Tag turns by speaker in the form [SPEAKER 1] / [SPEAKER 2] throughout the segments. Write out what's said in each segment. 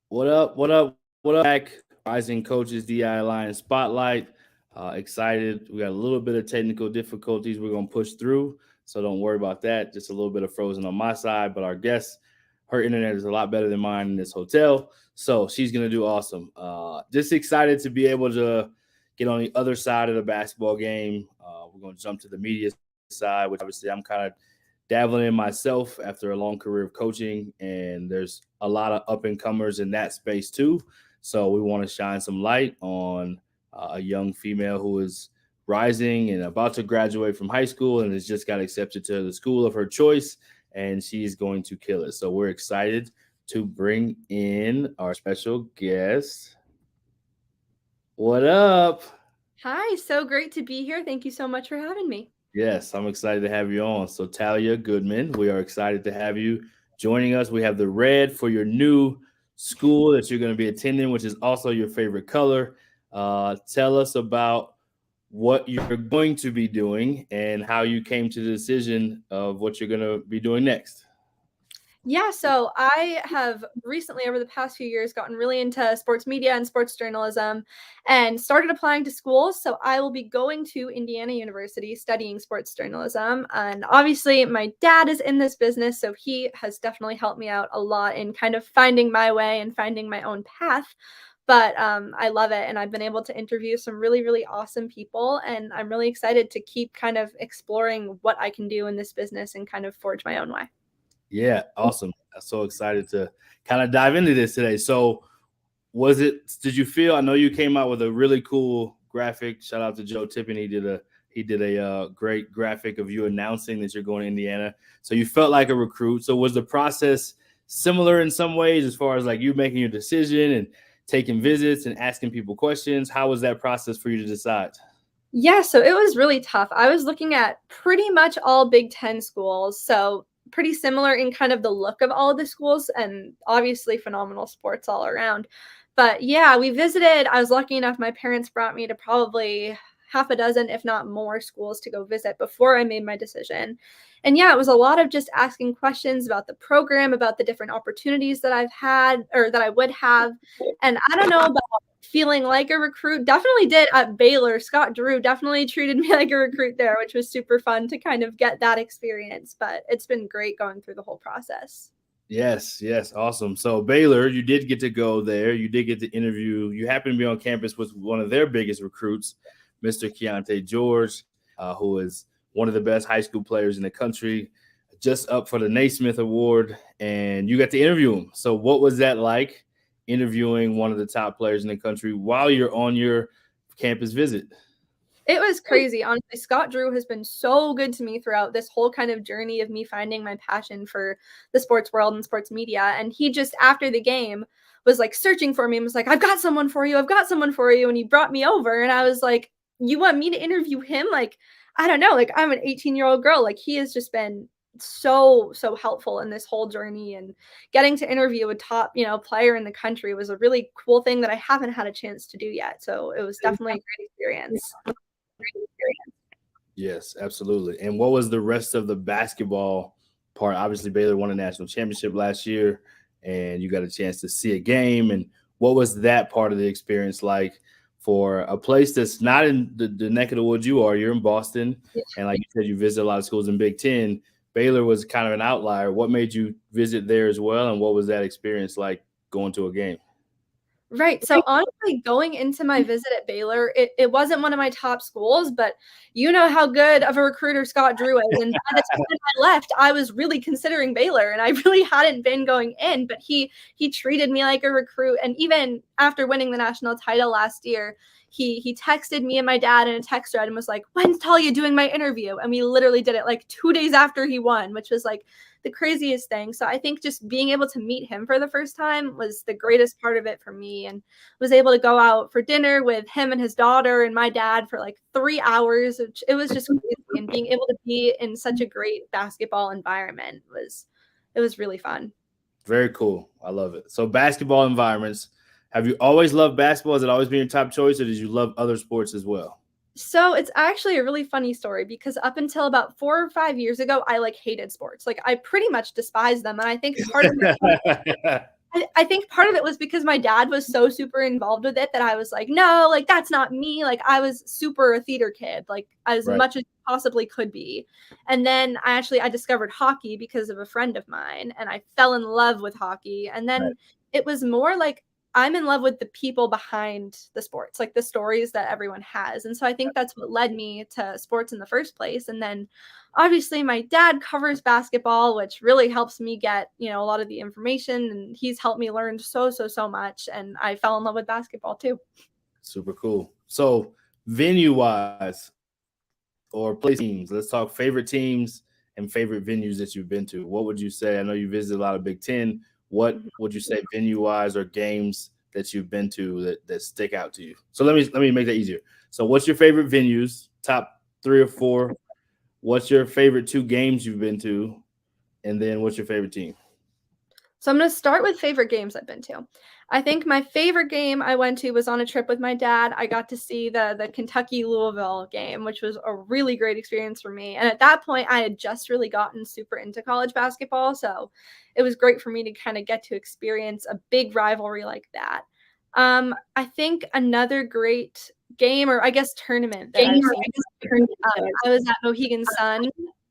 [SPEAKER 1] What up? What up? What up? Back, Rising Coaches DEI Alliance Spotlight. Excited. We got a little bit of technical difficulties we're going to push through. So don't worry about that. Just a little bit of frozen on my side. But our guest, her internet is a lot better than mine in this hotel. So she's going to do awesome. Just excited to be able to get on the other side of the basketball game. We're going to jump to the media side, which obviously I'm kind of dabbling in myself after a long career of coaching, and there's a lot of up and comers in that space too. So we want to shine some light on a young female who is rising and about to graduate from high school and has just got accepted to the school of her choice, and she's going to kill it. So we're excited to bring in our special guest. What up?
[SPEAKER 2] Hi, so great to be here. Thank you so much for having me.
[SPEAKER 1] Yes, I'm excited to have you on. So, Talia Goodman, we are excited to have you joining us. We have the red for your new school that you're going to be attending, which is also your favorite color. Tell us about what you're going to be doing and how you came to the decision of what you're going to be doing next.
[SPEAKER 2] Yeah, so I have recently, over the past few years, gotten really into sports media and sports journalism and started applying to schools. So I will be going to Indiana University studying sports journalism. And obviously, my dad is in this business, so he has definitely helped me out a lot in kind of finding my way and finding my own path. But I love it. And I've been able to interview some really, really awesome people. And I'm really excited to keep kind of exploring what I can do in this business and kind of forge my own way.
[SPEAKER 1] Yeah, awesome. I'm so excited to kind of dive into this today. So, did you feel, I know you came out with a really cool graphic. Shout out to Joe Tippin. He did a great graphic of you announcing that you're going to Indiana. So you felt like a recruit. So was the process similar in some ways as far as like you making your decision and taking visits and asking people questions? How was that process for you to decide?
[SPEAKER 2] Yeah, so it was really tough. I was looking at pretty much all Big Ten schools. So pretty similar in kind of the look of all of the schools and obviously phenomenal sports all around. But yeah, we visited. I was lucky enough, my parents brought me to probably half a dozen, if not more, schools to go visit before I made my decision. And yeah, it was a lot of just asking questions about the program, about the different opportunities that I've had or that I would have. And I don't know about feeling like a recruit. Definitely did at Baylor. Scott Drew definitely treated me like a recruit there, which was super fun to kind of get that experience. But it's been great going through the whole process.
[SPEAKER 1] Yes, yes, awesome. So Baylor, you did get to go there. You did get to interview. You happened to be on campus with one of their biggest recruits, Mr. Keontae George, who is one of the best high school players in the country, just up for the Naismith Award, and you got to interview him. So what was that like, interviewing one of the top players in the country while you're on your campus visit?
[SPEAKER 2] It was crazy. Honestly, Scott Drew has been so good to me throughout this whole kind of journey of me finding my passion for the sports world and sports media. And he just, after the game, was like searching for me and was like, I've got someone for you. I've got someone for you. And he brought me over. And I was like, you want me to interview him? Like, I don't know. Like, I'm an 18-year-old girl. Like, he has just been so helpful in this whole journey, and getting to interview a top player in the country was a really cool thing that I haven't had a chance to do yet. So it was definitely a great experience.
[SPEAKER 1] Yes, absolutely. And what was the rest of the basketball part? Obviously, Baylor won a national championship last year, and you got a chance to see a game. And what was that part of the experience like for a place that's not in the neck of the woods you are? You're in Boston, and like you said, you visit a lot of schools in Big Ten. Baylor was kind of an outlier. What made you visit there as well, and what was that experience like going to a game?
[SPEAKER 2] Right. So honestly, going into my visit at Baylor, it wasn't one of my top schools, but you know how good of a recruiter Scott Drew is. And by the time I left, I was really considering Baylor, and I really hadn't been going in, but he treated me like a recruit. And even after winning the national title last year, he texted me and my dad in a text thread and was like, "When's Talia doing my interview?" And we literally did it like 2 days after he won, which was like the craziest thing. So I think just being able to meet him for the first time was the greatest part of it for me, and was able to go out for dinner with him and his daughter and my dad for like 3 hours. It was just crazy. And being able to be in such a great basketball environment was really fun.
[SPEAKER 1] Very cool. I love it. So basketball environments. Have you always loved basketball? Has it always been your top choice, or did you love other sports as well?
[SPEAKER 2] So it's actually a really funny story because up until about 4 or 5 years ago, I like hated sports. Like I pretty much despised them. And I think part of I think part of it was because my dad was so super involved with it that I was like, no, like that's not me. Like I was super a theater kid, like as
[SPEAKER 1] Right.
[SPEAKER 2] much as possibly could be. And then I discovered hockey because of a friend of mine, and I fell in love with hockey. And
[SPEAKER 1] Right.
[SPEAKER 2] then it was more like I'm in love with the people behind the sports, like the stories that everyone has. And so I think that's what led me to sports in the first place. And then obviously my dad covers basketball, which really helps me get, a lot of the information, and he's helped me learn so much, and I fell in love with basketball too.
[SPEAKER 1] Super cool. So venue wise or place teams, let's talk favorite teams and favorite venues that you've been to. What would you say? I know you visited a lot of Big Ten. What
[SPEAKER 2] Mhm.
[SPEAKER 1] would you say venue wise or games that you've been to that stick out to you? So let me make that easier. So what's your favorite venues, top 3 or 4? What's your favorite 2 games you've been to? And then what's your favorite team?
[SPEAKER 2] So I'm going to start with favorite games I've been to. I think my favorite game I went to was on a trip with my dad. I got to see the Kentucky Louisville game, which was a really great experience for me. And at that point, I had just really gotten super into college basketball, so it was great for me to kind of get to experience a big rivalry like that. I think another great game, or I guess tournament that I've seen. I was at Mohegan Sun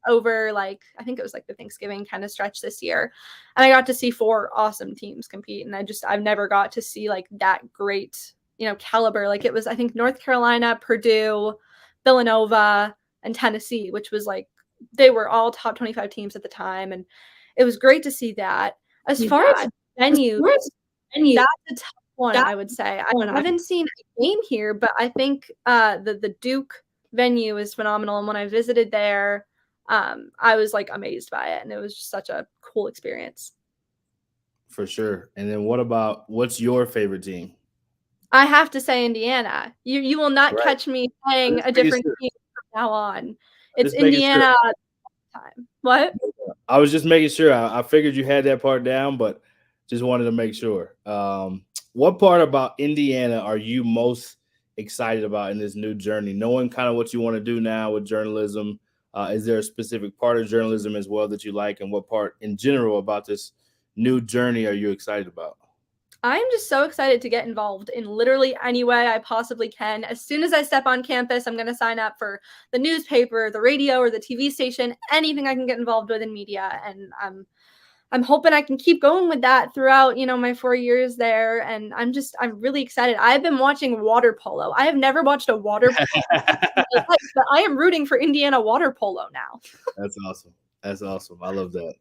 [SPEAKER 2] over I think it was the Thanksgiving kind of stretch this year. And I got to see 4 awesome teams compete. And I've never got to see that great, caliber. It was, I think, North Carolina, Purdue, Villanova, and Tennessee, which was they were all top 25 teams at the time. And it was great to see that. As far as venues, that's a tough one, I would say. I haven't seen a game here, but I think the Duke venue is phenomenal. And when I visited there, I was amazed by it, and it was just such a cool experience.
[SPEAKER 1] For sure. And then what's your favorite team?
[SPEAKER 2] I have to say Indiana. You will not
[SPEAKER 1] Right.
[SPEAKER 2] catch me saying a different team from now on. It's
[SPEAKER 1] Just making sure.
[SPEAKER 2] Indiana time. What?
[SPEAKER 1] I was just making sure. I figured you had that part down, but just wanted to make sure. What part about Indiana are you most excited about in this new journey? Knowing kind of what you want to do now with journalism, is there a specific part of journalism as well that you like, and what part in general about this new journey are you excited about?
[SPEAKER 2] I'm just so excited to get involved in literally any way I possibly can. As soon as I step on campus, I'm going to sign up for the newspaper, the radio, or the TV station, anything I can get involved with in media. And I'm hoping I can keep going with that throughout, my 4 years there. And I'm really excited. I've been watching water polo. I have never watched a water polo in my life, but I am rooting for Indiana water polo now.
[SPEAKER 1] That's awesome. That's awesome. I love that.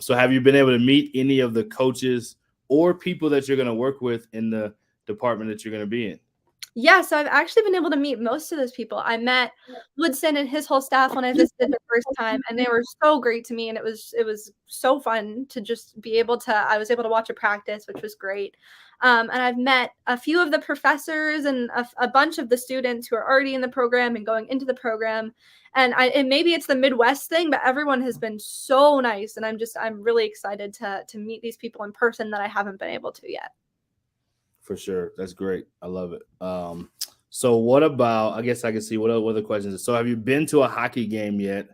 [SPEAKER 1] So have you been able to meet any of the coaches or people that you're going to work with in the department that you're going to be in?
[SPEAKER 2] Yeah, so I've actually been able to meet most of those people. I met Woodson and his whole staff when I visited the first time, and they were so great to me, and it was so fun to just be able to I was able to watch a practice, which was great. And I've met a few of the professors and a bunch of the students who are already in the program and going into the program. And maybe it's the Midwest thing, but everyone has been so nice, and I'm really excited to meet these people in person that I haven't been able to yet.
[SPEAKER 1] For sure. That's great. I love it. So what about, I guess I can see what other questions. So have you been to a hockey game yet?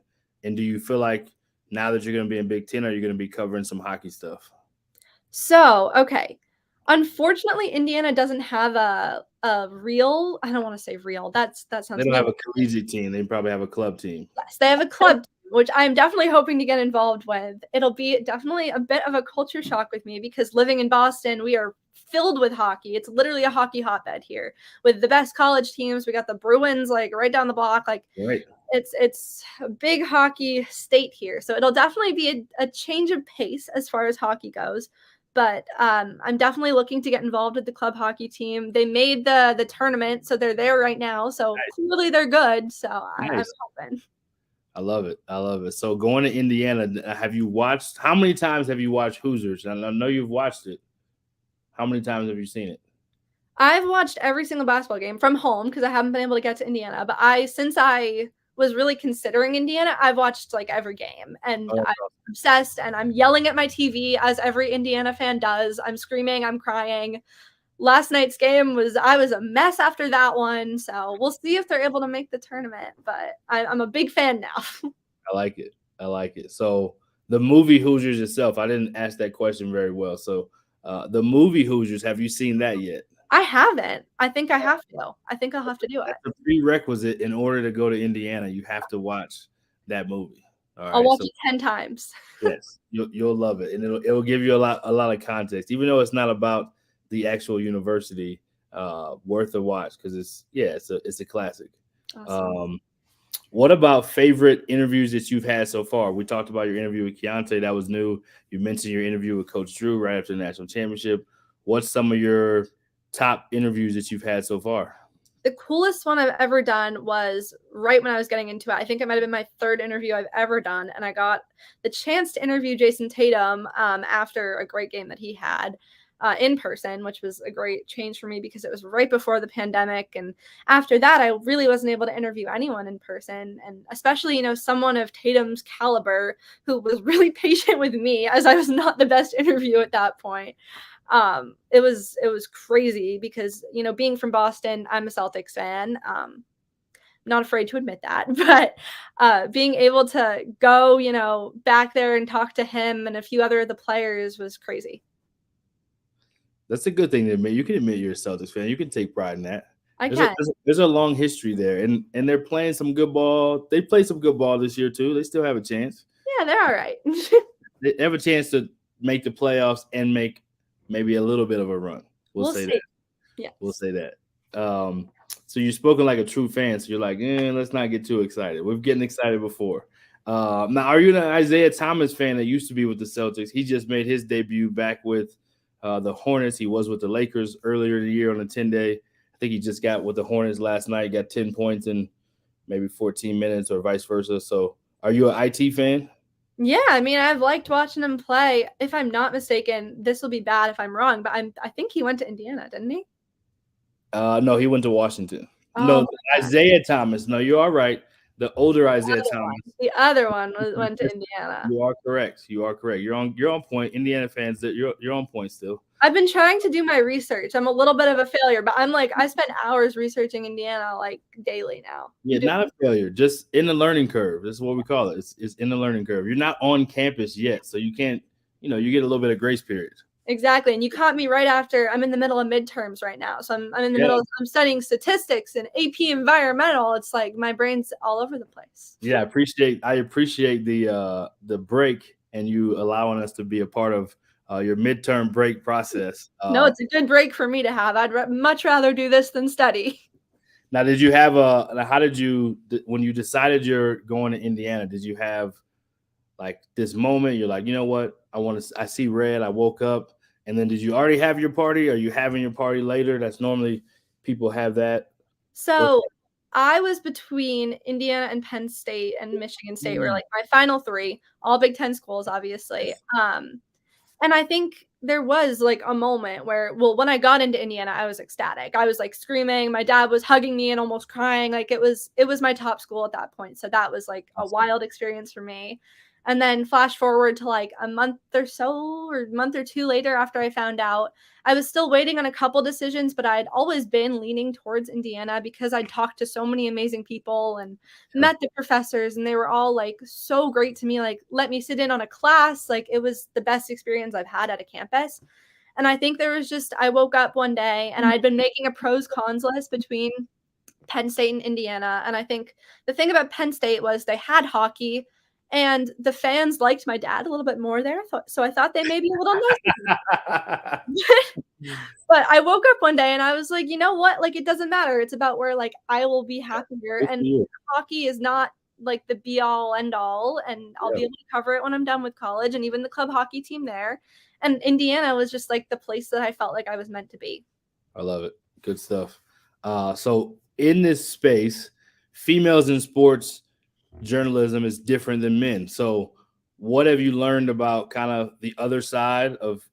[SPEAKER 1] And do you feel like now that you're going to be in Big Ten, are you going to be covering some hockey stuff?
[SPEAKER 2] So, okay. Unfortunately, Indiana doesn't have a real, I don't want to say real. That sounds
[SPEAKER 1] They don't have a collegiate team. They probably have a club team.
[SPEAKER 2] Yes, they have a club team, which I'm definitely hoping to get involved with. It'll be definitely a bit of a culture shock with me because living in Boston, we are filled with hockey. It's literally a hockey hotbed here with the best college teams. We got the Bruins right down the block.
[SPEAKER 1] Right.
[SPEAKER 2] It's a big hockey state here. So it'll definitely be a change of pace as far as hockey goes. But I'm definitely looking to get involved with the club hockey team. They made the tournament, so they're there right now. So clearly they're good. So I'm hoping.
[SPEAKER 1] I love it. I love it. So going to Indiana, how many times have you watched Hoosiers? I know you've watched it. How many times have you seen it?
[SPEAKER 2] I've watched every single basketball game from home because I haven't been able to get to Indiana. But since I was really considering Indiana, I've watched every game, and I'm obsessed, and I'm yelling at my TV as every Indiana fan does. I'm screaming, I'm crying. Last night's game I was a mess after that one. So we'll see if they're able to make the tournament, but I'm a big fan now.
[SPEAKER 1] I like it. I like it. So the movie Hoosiers itself, I didn't ask that question very well. So The movie Hoosiers, have you seen that yet?
[SPEAKER 2] I haven't. I think I have to. I think I'll have to do it.
[SPEAKER 1] That's a prerequisite in order to go to Indiana. You have to watch that movie. All
[SPEAKER 2] I'll
[SPEAKER 1] right,
[SPEAKER 2] watch
[SPEAKER 1] so
[SPEAKER 2] it 10 times.
[SPEAKER 1] yes, you'll love it, and it'll give you a lot of context, even though it's not about the actual university. Worth a watch because it's a classic.
[SPEAKER 2] Awesome.
[SPEAKER 1] What about favorite interviews that you've had so far? We talked about your interview with Keontae. That was new. You mentioned your interview with Coach Drew right after the national championship. What's some of your top interviews that you've had so far?
[SPEAKER 2] The coolest one I've ever done was right when I was getting into it. I think it might have been my third interview I've ever done. And I got the chance to interview Jason Tatum after a great game that he had in person, which was a great change for me because it was right before the pandemic. And after that, I really wasn't able to interview anyone in person. And especially, someone of Tatum's caliber who was really patient with me as I was not the best interview at that point. It was crazy because, being from Boston, I'm a Celtics fan. Not afraid to admit that, but being able to go, back there and talk to him and a few other of the players was crazy.
[SPEAKER 1] That's a good thing to admit. You can admit you're a Celtics fan. You can take pride in that.
[SPEAKER 2] I can.
[SPEAKER 1] There's a long history there, and they're playing some good ball. They play some good ball this year too. They still have a chance.
[SPEAKER 2] Yeah, they're all right.
[SPEAKER 1] They have a chance to make the playoffs and make maybe a little bit of a run. We'll say
[SPEAKER 2] see.
[SPEAKER 1] that.
[SPEAKER 2] Yeah,
[SPEAKER 1] we'll say that. So you've spoken like a true fan. So you're like, let's not get too excited. We're getting excited before. Now, are you an Isaiah Thomas fan that used to be with the Celtics? He just made his debut back with the Hornets. He was with the Lakers earlier in the year on a 10-day. I think he just got with the Hornets last night, got 10 points in maybe 14 minutes or vice versa. So are you an IT fan?
[SPEAKER 2] Yeah, I mean, I've liked watching him play. If I'm not mistaken, this will be bad if I'm wrong, but I think he went to Indiana, didn't he?
[SPEAKER 1] No, he went to Washington.
[SPEAKER 2] Oh,
[SPEAKER 1] no, Isaiah Thomas. No, you are right. The older Isaiah Thomas.
[SPEAKER 2] The other one went to Indiana.
[SPEAKER 1] You are correct. You're on point. Indiana fans, you're on point still.
[SPEAKER 2] I've been trying to do my research. I'm a little bit of a failure, but I spend hours researching Indiana like daily now.
[SPEAKER 1] Yeah, not a failure, just in the learning curve. This is what we call it. It's in the learning curve. You're not on campus yet, so you can't, you get a little bit of grace period.
[SPEAKER 2] Exactly. And you caught me right after I'm in the middle of midterms right now. So I'm in the middle I'm studying statistics and AP environmental. It's like my brain's all over the place.
[SPEAKER 1] Yeah, I appreciate the break and you allowing us to be a part of your midterm break process.
[SPEAKER 2] No, it's a good break for me to have. I'd much rather do this than study.
[SPEAKER 1] Now, did you have when you decided you're going to Indiana, did you have like this moment? You're like, you know what? I see red. I woke up. And then did you already have your party? Are you having your party later? That's normally people have that.
[SPEAKER 2] So I was between Indiana and Penn State and Michigan State were like my final three, all Big Ten schools, obviously. And I think there was like a moment where, when I got into Indiana, I was ecstatic. I was like screaming. My dad was hugging me and almost crying. Like it was my top school at that point. So that was like a wild experience for me. And then flash forward to like a month or two later after I found out, I was still waiting on a couple decisions, but I'd always been leaning towards Indiana because I'd talked to so many amazing people and met the professors, and they were all like so great to me, like let me sit in on a class. Like it was the best experience I've had at a campus. And I think I woke up one day and I'd been making a pros cons list between Penn State and Indiana. And I think the thing about Penn State was they had hockey, and the fans liked my dad a little bit more there. So I thought they may be a little nice. But I woke up one day and I was like, you know what? Like, it doesn't matter. It's about where like I will be happier. And hockey is not like the be all end all. And I'll be able to cover it when I'm done with college, and even the club hockey team there. And Indiana was just like the place that I felt like I was meant to be.
[SPEAKER 1] I love it. Good stuff. So in this space, females in sports journalism is different than men. So what have you learned about kind of the other side of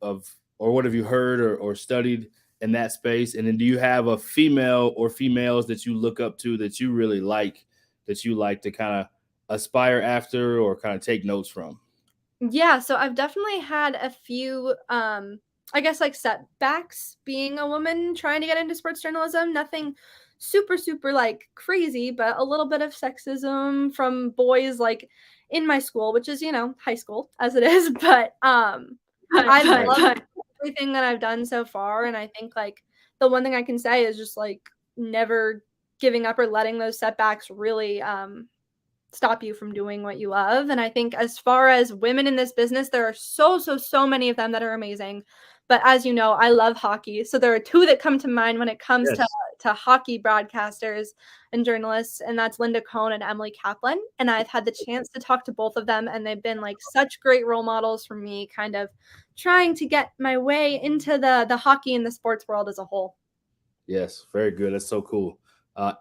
[SPEAKER 1] or what have you heard or studied in that space? And then do you have a female or females that you look up to that you really like, that you like to kind of aspire after or kind of take notes from?
[SPEAKER 2] Yeah, so I've definitely had a few I guess like setbacks being a woman trying to get into sports journalism. Nothing super like crazy, but a little bit of sexism from boys like in my school, which is high school as it is. But I love everything that I've done so far, and I think, like, the one thing I can say is just, like, never giving up or letting those setbacks really, stop you from doing what you love. And I think as far as women in this business, there are so many of them that are amazing. But as you know, I love hockey. So there are two that come to mind when it comes
[SPEAKER 1] Yes.
[SPEAKER 2] to hockey broadcasters and journalists, and that's Linda Cohn and Emily Kaplan. And I've had the chance to talk to both of them, and they've been like such great role models for me, kind of trying to get my way into the hockey and the sports world as a whole.
[SPEAKER 1] Yes, very good. That's so cool.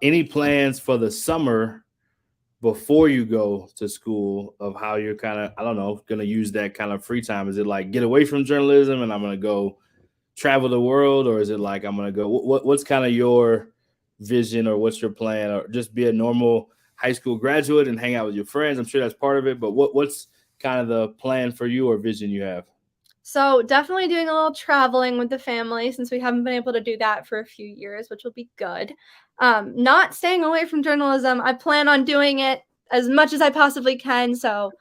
[SPEAKER 1] Any plans for the summer before you go to school of how you're kind of, I don't know, going to use that kind of free time? Is it like get away from journalism and I'm going to go travel the world, or is it like I'm going to go? What's kind of your vision, or what's your plan, or just be a normal high school graduate and hang out with your friends? I'm sure that's part of it, but what's kind of the plan for you or vision you have?
[SPEAKER 2] So definitely doing a little traveling with the family since we haven't been able to do that for a few years, which will be good. Not staying away from journalism. I plan on doing it as much as I possibly can. So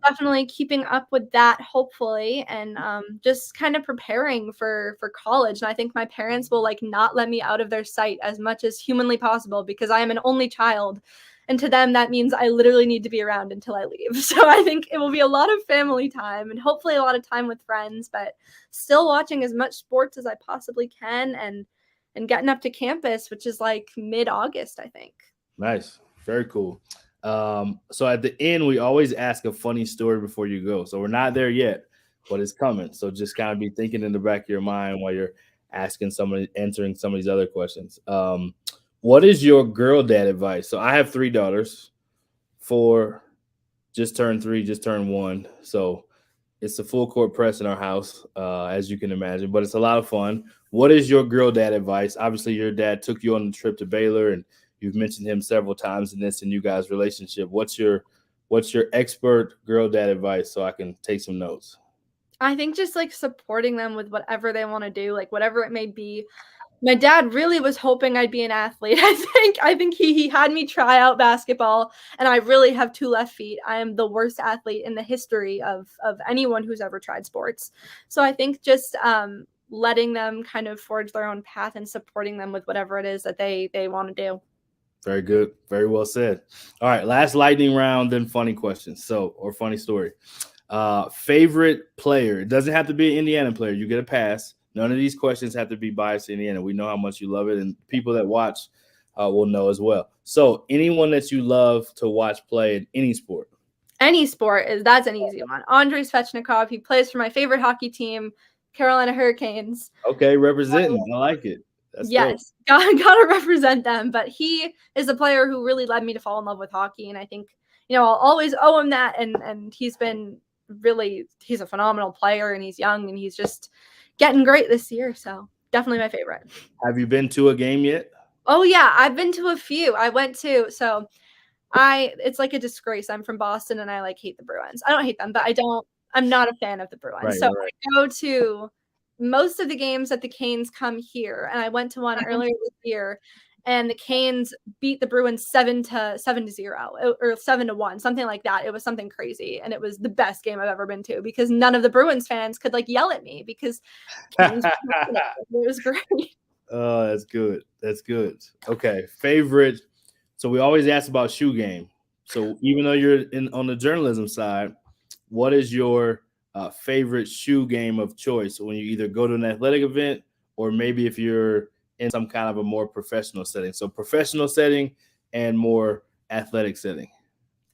[SPEAKER 2] definitely keeping up with that, hopefully, and just kind of preparing for college. And I think my parents will like not let me out of their sight as much as humanly possible because I am an only child. And to them, that means I literally need to be around until I leave. So I think it will be a lot of family time and hopefully a lot of time with friends, but still watching as much sports as I possibly can and getting up to campus, which is like mid-August, I think.
[SPEAKER 1] Nice. Very cool. So at the end, we always ask a funny story before you go. So we're not there yet, but it's coming. So just kind of be thinking in the back of your mind while you're answering some of these other questions. What is your girl dad advice? So I have 3 daughters, 4 just turned 3, just turned 1. So it's a full court press in our house, as you can imagine, but it's a lot of fun. What is your girl dad advice? Obviously, your dad took you on the trip to Baylor, and you've mentioned him several times in this and you guys' relationship. What's your expert girl dad advice so I can take some notes?
[SPEAKER 2] I think just like supporting them with whatever they want to do, like whatever it may be. My dad really was hoping I'd be an athlete. I think he had me try out basketball, and I really have 2 left feet. I am the worst athlete in the history of anyone who's ever tried sports. So I think just letting them kind of forge their own path and supporting them with whatever it is that they want to do.
[SPEAKER 1] Very good. Very well said. All right, last lightning round, then funny questions. So, or funny story. Favorite player. It doesn't have to be an Indiana player. You get a pass. None of these questions have to be biased to Indiana. We know how much you love it, and people that watch will know as well. So, anyone that you love to watch play in any sport?
[SPEAKER 2] Any sport that's an easy one. Andrei Svechnikov. He plays for my favorite hockey team, Carolina Hurricanes.
[SPEAKER 1] Okay, representing. I like it. That's dope.
[SPEAKER 2] Yes, gotta represent them. But he is a player who really led me to fall in love with hockey, and I think I'll always owe him that. And he's a phenomenal player, and he's young, and he's just getting great this year. So definitely my favorite.
[SPEAKER 1] Have you been to a game yet?
[SPEAKER 2] Oh yeah, I've been to a few. I went to it's like a disgrace. I'm from Boston, and I like hate the Bruins. I don't hate them, but I'm not a fan of the Bruins.
[SPEAKER 1] Right,
[SPEAKER 2] So
[SPEAKER 1] right.
[SPEAKER 2] I go to most of the games that the Canes come here, and I went to one earlier this year, and the Canes beat the Bruins 7-0 or 7-1, something like that. It was something crazy, and it was the best game I've ever been to because none of the Bruins fans could like yell at me because Canes it was great.
[SPEAKER 1] Oh, that's good. That's good. Okay, favorite. So we always ask about shoe game. So even though you're on the journalism side, what is your favorite shoe game of choice when you either go to an athletic event or maybe if you're in some kind of a more professional setting? So professional setting and more athletic setting.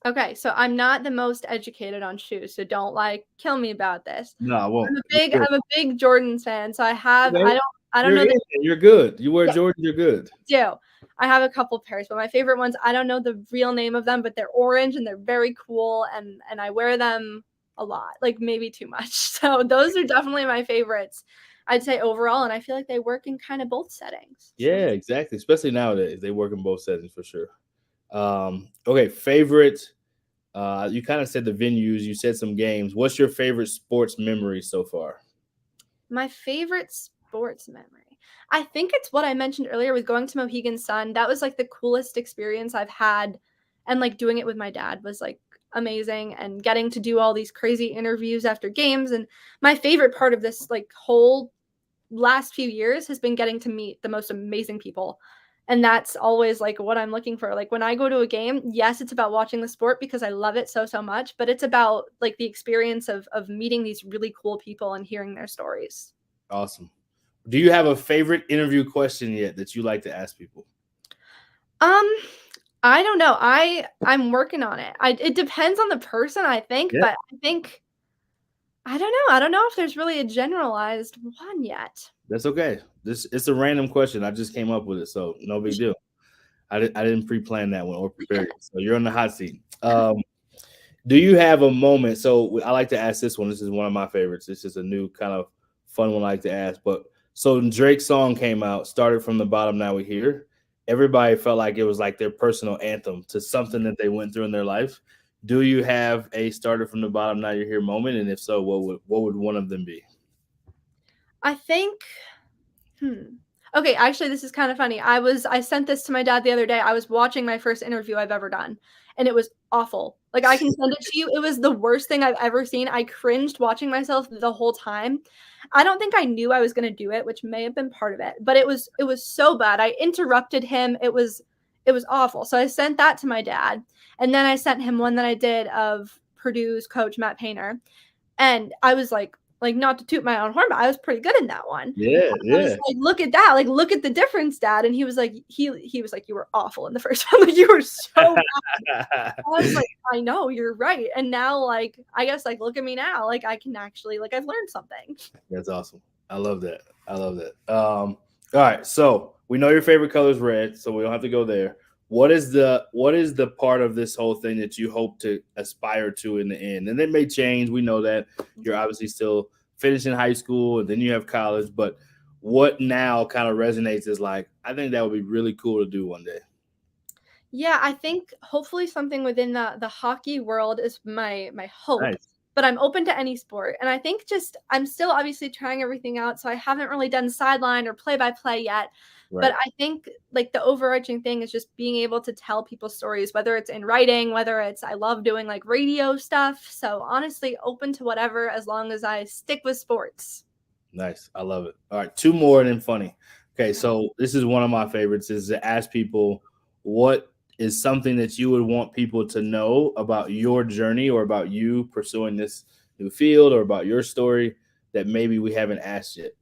[SPEAKER 2] Okay, so I'm not the most educated on shoes, so don't like kill me about this.
[SPEAKER 1] No, I won't.
[SPEAKER 2] I'm a big Jordans fan, so
[SPEAKER 1] Okay.
[SPEAKER 2] I don't know
[SPEAKER 1] You're good. You wear
[SPEAKER 2] Yeah.
[SPEAKER 1] Jordans, you're good.
[SPEAKER 2] do. I have a couple pairs, but my favorite ones, I don't know the real name of them, but they're orange and they're very cool, and I wear them a lot, like maybe too much. So those are definitely my favorites, I'd say overall, and I feel like they work in kind of both settings.
[SPEAKER 1] Yeah, exactly. Especially nowadays, they work in both settings for sure. Okay, favorite. You kind of said the venues. You said some games. What's your favorite sports memory so far?
[SPEAKER 2] My favorite sports memory. I think it's what I mentioned earlier with going to Mohegan Sun. That was like the coolest experience I've had. And like doing it with my dad was like amazing and getting to do all these crazy interviews after games. And my favorite part of this like whole last few years has been getting to meet the most amazing people. And that's always like what I'm looking for. Like when I go to a game, yes, it's about watching the sport because I love it so much, but it's about like the experience of meeting these really cool people and hearing their stories.
[SPEAKER 1] Awesome. Do you have a favorite interview question yet that you like to ask people?
[SPEAKER 2] I don't know. I'm working on it. It depends on the person, I think,
[SPEAKER 1] Yeah.
[SPEAKER 2] but I think I don't know. I don't know if there's really a generalized one yet.
[SPEAKER 1] That's okay. It's a random question. I just came up with it, so no big deal. I didn't pre-plan that one or prepare it. So you're on the hot seat. Do you have a moment? So I like to ask this one. This is one of my favorites. This is a new kind of fun one I like to ask. But so Drake's song came out, started from the bottom, now we're here. Everybody felt like it was like their personal anthem to something that they went through in their life. Do you have a started from the bottom, now you're here moment? And if so, what would one of them be?
[SPEAKER 2] I think Okay, actually this is kind of funny. I sent this to my dad the other day. I was watching my first interview I've ever done, and it was awful. Like I can send it to you. It was the worst thing I've ever seen. I cringed watching myself the whole time. I don't think I knew I was going to do it, which may have been part of it, but it was so bad. I interrupted him. It was awful. So I sent that to my dad, and then I sent him one that I did of Purdue's coach Matt Painter, and I was like not to toot my own horn, but I was pretty good in that one.
[SPEAKER 1] Yeah,
[SPEAKER 2] I was like, look at that, like look at the difference, Dad. And he was like, he was like, you were awful in the first one, like you were so bad. I was like, I know, you're right. And now, like, I guess, like, look at me now, like I can actually, like, I've learned something.
[SPEAKER 1] That's awesome. I love that. All right, so we know your favorite color is red, so we don't have to go there. What is the part of this whole thing that you hope to aspire to in the end? And it may change. We know that you're obviously still finishing high school and then you have college, but what now kind of resonates is like, I think that would be really cool to do one day.
[SPEAKER 2] Yeah, I think hopefully something within the hockey world is my hope.
[SPEAKER 1] Nice.
[SPEAKER 2] But I'm open to any sport. And I think just I'm still obviously trying everything out. So I haven't really done sideline or play-by-play yet.
[SPEAKER 1] Right.
[SPEAKER 2] But I think like the overarching thing is just being able to tell people stories, whether it's in writing, whether it's I love doing like radio stuff. So honestly, open to whatever as long as I stick with sports.
[SPEAKER 1] Nice. I love it. All right, two more and then funny. Okay, so this is one of my favorites is to ask people what is something that you would want people to know about your journey or about you pursuing this new field or about your story that maybe we haven't asked yet.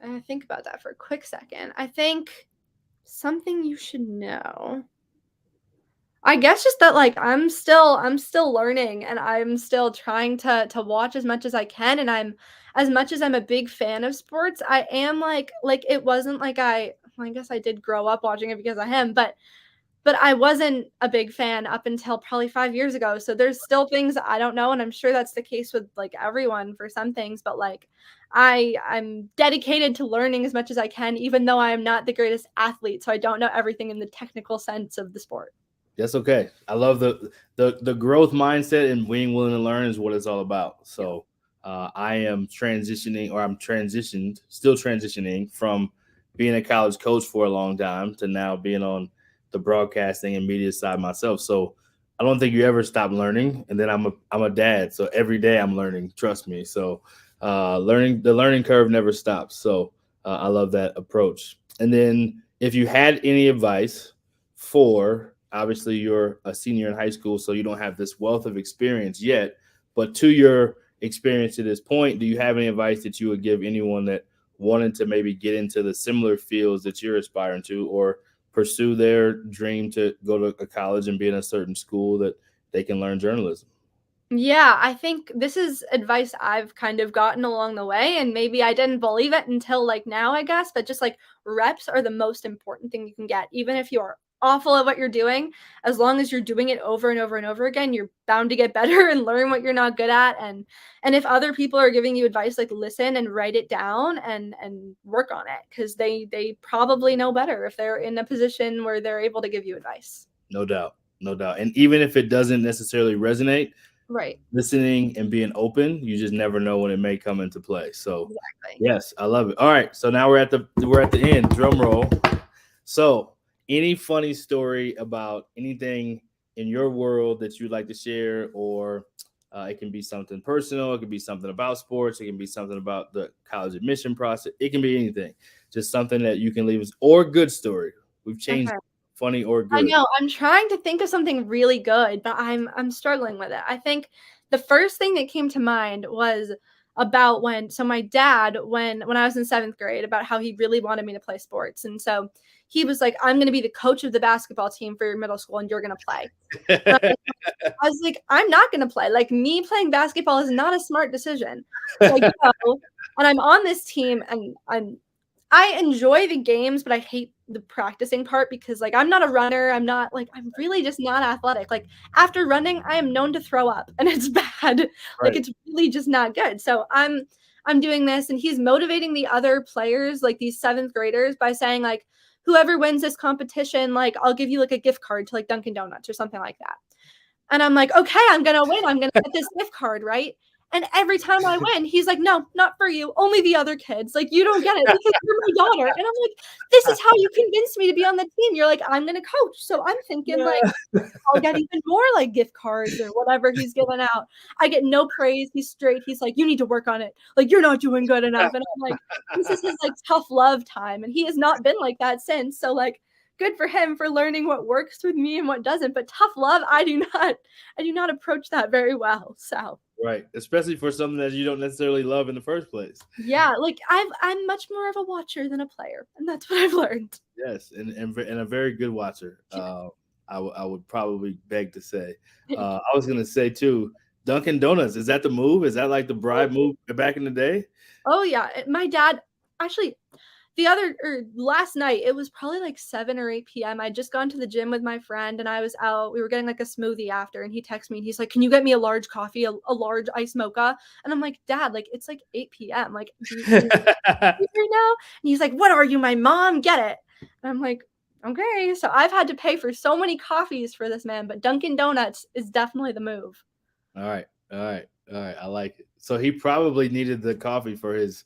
[SPEAKER 2] I think about that for a quick second. I think something you should know. I guess just that like I'm still learning and I'm still trying to watch as much as I can, and I'm as much as I'm a big fan of sports, I am like it wasn't like I guess I did grow up watching it because of him, but I wasn't a big fan up until probably 5 years ago. So there's still things I don't know, and I'm sure that's the case with like everyone for some things, but like I'm dedicated to learning as much as I can, even though I am not the greatest athlete, so I don't know everything in the technical sense of the sport.
[SPEAKER 1] That's okay. I love the growth mindset and being willing to learn is what it's all about. So I am transitioning, or I'm still transitioning from being a college coach for a long time to now being on the broadcasting and media side myself. So I don't think you ever stop learning. And then I'm a dad, so every day I'm learning. Trust me. So the learning curve never stops. So I love that approach. And then if you had any advice for, obviously you're a senior in high school, so you don't have this wealth of experience yet, but to your experience to this point, do you have any advice that you would give anyone that wanted to maybe get into the similar fields that you're aspiring to, or pursue their dream to go to a college and be in a certain school that they can learn journalism?
[SPEAKER 2] Yeah, I think this is advice I've kind of gotten along the way, and maybe I didn't believe it until like now, I guess, but just like reps are the most important thing you can get. Even if you're awful at what you're doing, as long as you're doing it over and over and over again, you're bound to get better and learn what you're not good at. And if other people are giving you advice, like listen and write it down and work on it, because they probably know better if they're in a position where they're able to give you advice.
[SPEAKER 1] No doubt. And even if it doesn't necessarily resonate,
[SPEAKER 2] Right.
[SPEAKER 1] listening and being open, you just never know when it may come into play. So
[SPEAKER 2] Exactly.
[SPEAKER 1] yes, I love it. All right, so now we're at the end. Drum roll. So any funny story about anything in your world that you'd like to share, or It can be something personal. It can be something about sports. It can be something about the college admission process. It can be anything. Just something that you can leave us, or a good story. We've changed funny or good.
[SPEAKER 2] I know. I'm trying to think of something really good, but I'm struggling with it. I think the first thing that came to mind was about my dad, when I was in 7th grade, about how he really wanted me to play sports. And so he was like, I'm going to be the coach of the basketball team for your middle school and you're going to play. And I was like, I'm not going to play. Like, me playing basketball is not a smart decision. Like, and I'm on this team, and I enjoy the games, but I hate the practicing part because, like, I'm not a runner. I'm really just not athletic. Like, after running, I am known to throw up, and it's bad. Right. Like, it's really just not good. So I'm doing this, and he's motivating the other players, like these 7th graders, by saying, like, whoever wins this competition, like, I'll give you like a gift card to like Dunkin' Donuts or something like that. And I'm like, okay, I'm going to win. I'm going to get this gift card, right? And every time I win, he's like, no, not for you. Only the other kids. Like, you don't get it because you're my daughter. And I'm like, this is how you convinced me to be on the team. You're like, I'm going to coach. So I'm thinking, like, I'll get even more like gift cards or whatever he's giving out. I get no praise. He's straight. He's like, you need to work on it. Like, you're not doing good enough. And I'm like, this is his like tough love time. And he has not been like that since. So, like, good for him for learning what works with me and what doesn't. But tough love, I do not approach that very well. So.
[SPEAKER 1] Right, especially for something that you don't necessarily love in the first place.
[SPEAKER 2] Yeah, like I'm much more of a watcher than a player, and that's what I've learned.
[SPEAKER 1] Yes, and a very good watcher. I would probably beg to say. I was gonna say too, Dunkin' Donuts, is that the move? Is that like the bribe move back in the day?
[SPEAKER 2] Oh yeah, my dad actually. Last night, it was probably like 7 or 8 p.m. I'd just gone to the gym with my friend, and I was out. We were getting like a smoothie after, and he texted me and he's like, can you get me a large coffee, a large iced mocha? And I'm like, Dad, like, it's like 8 p.m. Like, do you right now? And he's like, what are you, my mom? Get it. And I'm like, okay. So I've had to pay for so many coffees for this man, but Dunkin' Donuts is definitely the move.
[SPEAKER 1] All right. I like it. So he probably needed the coffee for his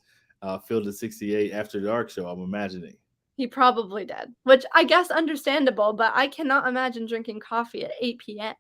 [SPEAKER 1] Field of 68 After Dark show, I'm imagining.
[SPEAKER 2] He probably did, which I guess understandable, but I cannot imagine drinking coffee at 8 p.m.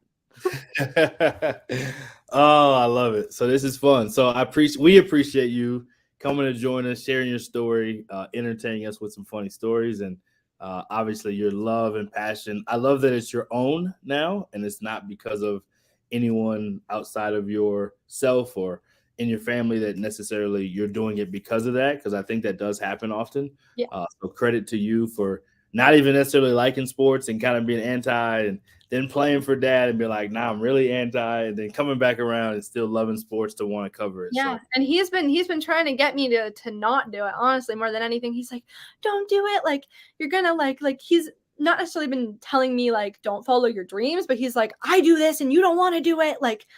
[SPEAKER 1] Oh, I love it. So this is fun. So we appreciate you coming to join us, sharing your story, entertaining us with some funny stories, and obviously your love and passion. I love that it's your own now, and it's not because of anyone outside of yourself or in your family that necessarily you're doing it because of that, because I think that does happen often.
[SPEAKER 2] Yeah.
[SPEAKER 1] So credit to you for not even necessarily liking sports and kind of being anti, and then playing for dad and be like, nah, I'm really anti, and then coming back around and still loving sports to want to cover it.
[SPEAKER 2] Yeah. So. And he's been trying to get me to not do it, honestly, more than anything. He's like, don't do it. Like, you're gonna like he's not necessarily been telling me like, don't follow your dreams, but he's like, I do this and you don't want to do it. Like,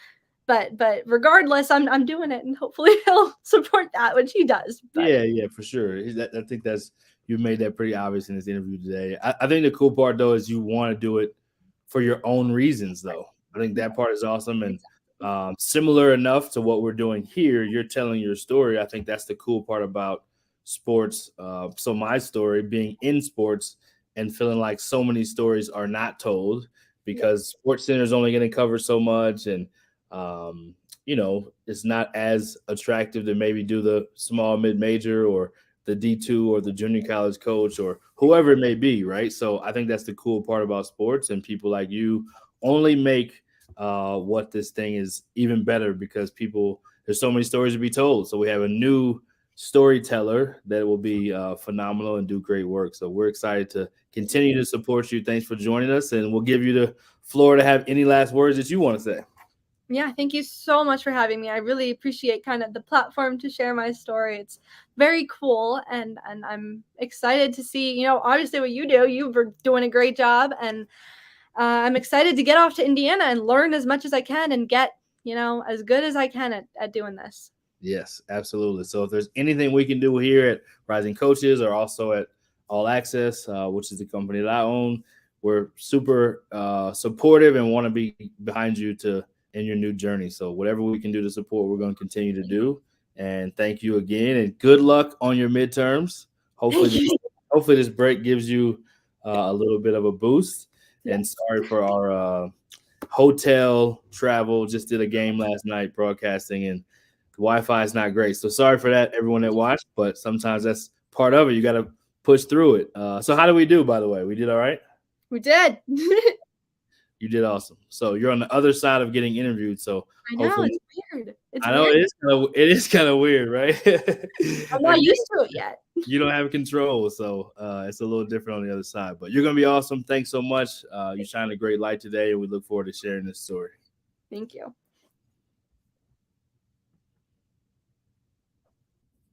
[SPEAKER 2] But regardless, I'm doing it, and hopefully he'll support that, which he does. But.
[SPEAKER 1] Yeah, for sure. I think you made that pretty obvious in this interview today. I think the cool part though is you want to do it for your own reasons, though. I think that part is awesome, and similar enough to what we're doing here. You're telling your story. I think that's the cool part about sports. So my story, being in sports and feeling like so many stories are not told because SportsCenter is only going to cover so much, and it's not as attractive to maybe do the small mid-major or the D2 or the junior college coach or whoever it may be, right? So I think that's the cool part about sports, and people like you only make what this thing is even better because there's so many stories to be told. So we have a new storyteller that will be phenomenal and do great work. So we're excited to continue to support you. Thanks for joining us, and we'll give you the floor to have any last words that you want to say.
[SPEAKER 2] Yeah, thank you so much for having me. I really appreciate kind of the platform to share my story. It's very cool, and I'm excited to see, obviously what you do. You're doing a great job, and I'm excited to get off to Indiana and learn as much as I can and get, as good as I can at doing this.
[SPEAKER 1] Yes, absolutely. So if there's anything we can do here at Rising Coaches or also at All Access, which is the company that I own, we're super supportive and want to be behind you in your new journey. So whatever we can do to support, we're going to continue to do. And thank you again, and good luck on your midterms. Hopefully this break gives you a little bit of a boost. And sorry for our hotel travel. Just did a game last night broadcasting, and the Wi-Fi is not great. So sorry for that, everyone that watched, but sometimes that's part of it. You got to push through it. So how did we do, by the way? We did all right?
[SPEAKER 2] We did.
[SPEAKER 1] You did awesome. So you're on the other side of getting interviewed. So
[SPEAKER 2] I know, it's weird.
[SPEAKER 1] I know weird. It is kind of weird, right?
[SPEAKER 2] I'm not used to it yet.
[SPEAKER 1] You don't have control, so it's a little different on the other side. But you're gonna be awesome. Thanks so much. You shined a great light today, and we look forward to sharing this story.
[SPEAKER 2] Thank you.